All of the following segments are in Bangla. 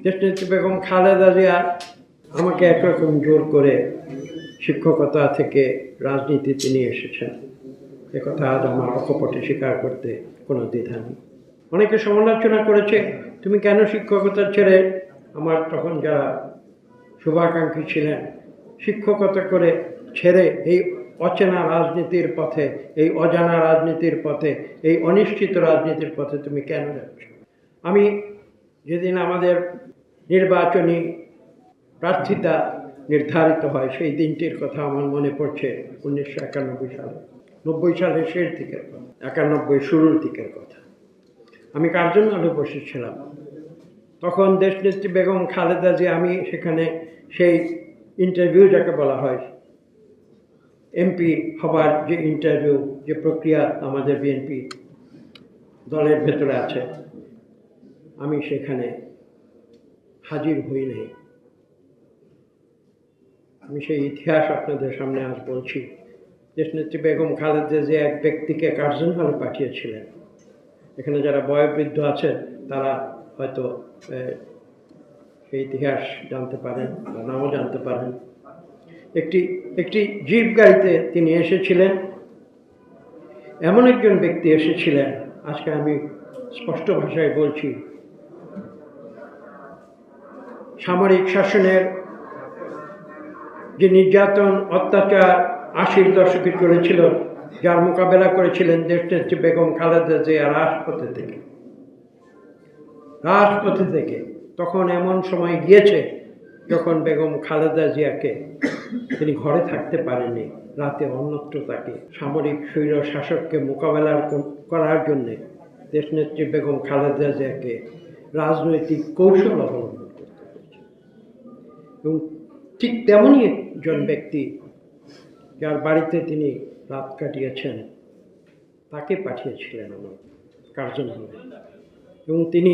দেশনেত্রী বেগম খালেদা জিয়া আমাকে একরকম জোর করে শিক্ষকতা থেকে রাজনীতিতে নিয়ে এসেছেন। একথা আজ আমার অকপটে স্বীকার করতে কোনো দ্বিধা নেই। অনেকে সমালোচনা করেছে, তুমি কেন শিক্ষকতা ছেড়ে, আমার তখন যারা শুভাকাঙ্ক্ষী ছিলেন, শিক্ষকতা করে ছেড়ে এই অচেনা রাজনীতির পথে, এই অজানা রাজনীতির পথে, এই অনিশ্চিত রাজনীতির পথে তুমি কেন যাচ্ছ? আমি যেদিন আমাদের নির্বাচনী প্রার্থিতা নির্ধারিত হয় সেই দিনটির কথা আমার মনে পড়ছে, 1991 সালে, 90 সালের শেষ দিকের কথা, 91 শুরুর দিকের কথা। আমি কার্জন হলে বসেছিলাম। তখন দেশনেত্রী বেগম খালেদা জিয়া, আমি সেখানে সেই ইন্টারভিউ যাকে বলা হয়, এমপি হবার যে ইন্টারভিউ, যে প্রক্রিয়া আমাদের বিএনপি দলের ভেতরে আছে, আমি সেখানে হাজির হই নাই। আমি সেই ইতিহাস আপনাদের সামনে আজ বলছি। দেশনেত্রী বেগম খালেদা জিয়া এক ব্যক্তিকে কার্জন হলে পাঠিয়েছিলেন। এখানে যারা বয়োবৃদ্ধ আছেন তারা হয়তো সেই ইতিহাস জানতে পারেন বা নাও জানতে পারেন। একটি জিপ গাড়িতে তিনি এসেছিলেন। এমন একজন ব্যক্তি এসেছিলেন, আজকে আমি স্পষ্ট ভাষায় বলছি, সামরিক শাসনের যে নির্যাতন অত্যাচার 80-র দশকে চলেছিল, যার মোকাবেলা করেছিলেন দেশনেত্রী বেগম খালেদা জিয়া রাজপথে থেকে। তখন এমন সময় গিয়েছে যখন বেগম খালেদা জিয়াকে তিনি ঘরে থাকতে পারেননি, রাতে অন্যত্র তাকে সামরিক স্বৈর শাসককে মোকাবেলা করার জন্যে দেশনেত্রী বেগম খালেদা জিয়াকে রাজনৈতিক কৌশল অবলম্বন করতে হয়েছে। এবং ঠিক তেমনই একজন ব্যক্তি যার বাড়িতে তিনি রাত কাটিয়েছেন, তাকে পাঠিয়েছিলেন আমার কার্জন হলে। এবং তিনি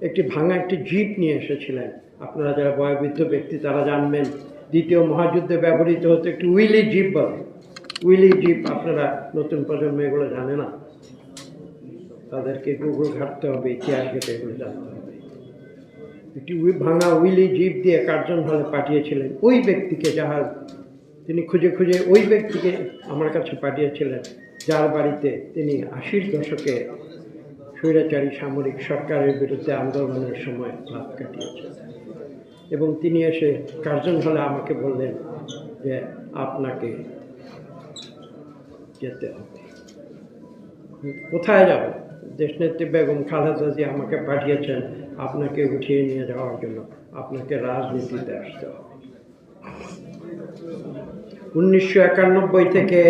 একটি ভাঙা একটি জিপ নিয়ে এসেছিলেন। আপনারা যারা বয়োবৃদ্ধ ব্যক্তি তারা জানবেন, দ্বিতীয় মহাযুদ্ধে ব্যবহৃত হতো একটি উইলি জিপ বলে। উইলি জিপ, আপনারা নতুন প্রজন্ম এগুলো জানে না, তাদেরকে গুগল ঘাটতে হবে, ইতিহাস ঘেটে এগুলো জানতে হবে। একটি ভাঙা উইলি জিপ দিয়ে কার্জন হলে পাঠিয়েছিলেন ওই ব্যক্তিকে, তিনি খুঁজে ওই ব্যক্তিকে আমার কাছে পাঠিয়েছিলেন, যার বাড়িতে তিনি 80-র দশকে স্বৈরাচারী সামরিক সরকারের বিরুদ্ধে আন্দোলনের সময় রাত কাটিয়েছেন। এবং তিনি এসে কার্জন হলে আমাকে বললেন যে আপনাকে যেতে হবে। কোথায় যাব? দেশনেত্রী বেগম খালেদা জিয়া আমাকে পাঠিয়েছেন আপনাকে উঠিয়ে নিয়ে যাওয়ার জন্য, আপনাকে রাজনীতিতে আসতে হবে। 1991 থেকে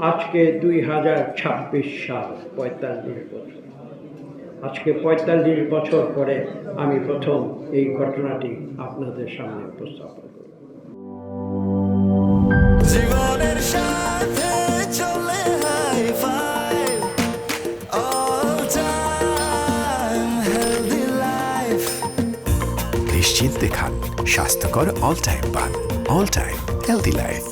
আজকে 2026 সাল, 45 বছর। আজকে 45 বছর পরে আমি প্রথম এই ঘটনাটি আপনাদের সামনে উপস্থাপন করি। জীবনের সাথে চলে high five, all time healthy life. নিশ্চিন্তে খান, স্বাস্থ্যকর অল টাইম পান। All time healthy life.